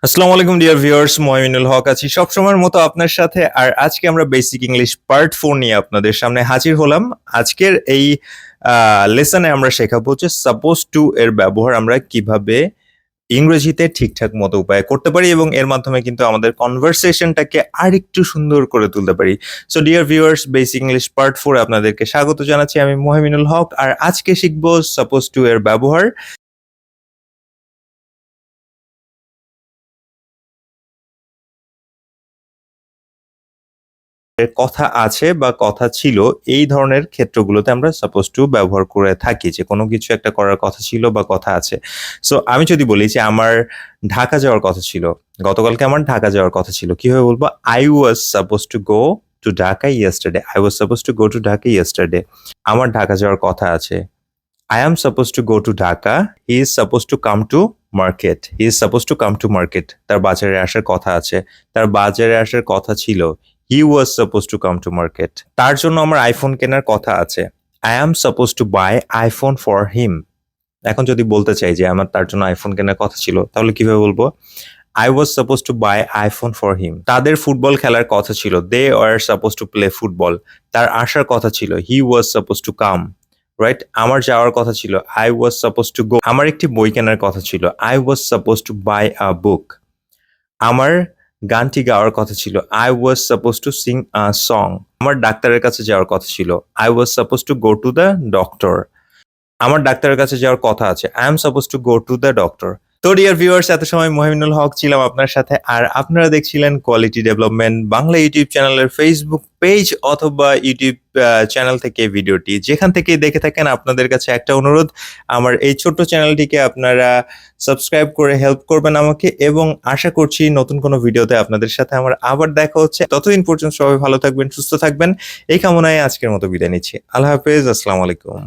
আসসালামু আলাইকুম dear viewers, ময়মিনুল হক আছি সবসময়ের মতো আপনার সাথে। আর আজকে আমরা বেসিক ইংলিশ পার্ট 4 নিয়ে আপনাদের সামনে হাজির হলাম। আজকের এই লেসনে আমরা শেখাবো যে সাপোজ টু এর ব্যবহার আমরা কিভাবে ইংরেজিতে ঠিকঠাক মতো উপায়ে করতে পারি এবং এর মাধ্যমে কিন্তু আমাদের কনভারসেশনটাকে আরেকটু সুন্দর করে তুলতে পারি। So dear viewers, basic English part 4 আপনাদেরকে স্বাগত জানাচ্ছি। আমি ময়মিনুল হক আর আজকে শিখবো সাপোজ টু এর ব্যবহার। কথা আছে বা কথা ছিল, এই ধরনের ক্ষেত্রগুলোতে আমরা সাপোজ টু ব্যবহার করে থাকি, যে কোনো কিছু একটা করার কথা ছিল বা কথা আছে। সো আমি যদি বলি যে আমার ঢাকা যাওয়ার কথা ছিল, গতকালকে আমার ঢাকা যাওয়ার কথা ছিল, কিভাবে বলবো? I was suppose to go two Dhaka yesterday. I was suppose to go two Dhaka yesterday. আমার ঢাকা যাওয়ার কথা আছে। I am supposed to go to Dhaka. He is supposed to come to market. He is supposed to come to market. তার বাজারে আসার কথা আছে। তার বাজারে আসার কথা ছিল। He was supposed to come to market. তার জন্য আমার আইফোন কেনার কথা আছে। I am supposed to buy iPhone for him. এখন যদি বলতে চাই যে আমার তার জন্য আইফোন কেনার কথা ছিল, তাহলে কিভাবে বলবো? I was supposed to buy iPhone for him. তাদের ফুটবল খেলার কথা ছিল। They were supposed to play football. তার আসার কথা ছিল। He was supposed to come. Right? আমার যাওয়ার কথা ছিল। I was suppose to go. আমার একটি বই কেনার কথা ছিল। I was suppose to buy a book. আমার গানটি গাওয়ার কথা ছিল। I was suppose to sing a song. আমার ডাক্তারের কাছে যাওয়ার কথা ছিল। I was suppose to go to the doctor. আমার ডাক্তারের কাছে যাওয়ার কথা আছে। I am suppose to go to the doctor. তো ডিয়ার ভিউয়ার্স, এত সময় মহিমিনুল হক ছিলাম আপনার সাথে, আর আপনারা দেখছিলেন কোয়ালিটি ডেভেলপমেন্ট বাংলা ইউটিউব চ্যানেলের ফেসবুক পেজ অথবা ইউটিউব চ্যানেল থেকে ভিডিওটি যেখান থেকে দেখে থাকেন। আপনাদের কাছে একটা অনুরোধ, আমার এই ছোট্ট চ্যানেলটিকে আপনারা সাবস্ক্রাইব করে হেল্প করবেন আমাকে, এবং আশা করছি নতুন কোনো ভিডিওতে আপনাদের সাথে আমার আবার দেখা হচ্ছে। ততদিন পর্যন্ত সবাই ভালো থাকবেন, সুস্থ থাকবেন, এই কামনায় আজকের মতো বিদায় নিচ্ছি। আল্লাহ হাফেজ, আসসালামু আলাইকুম।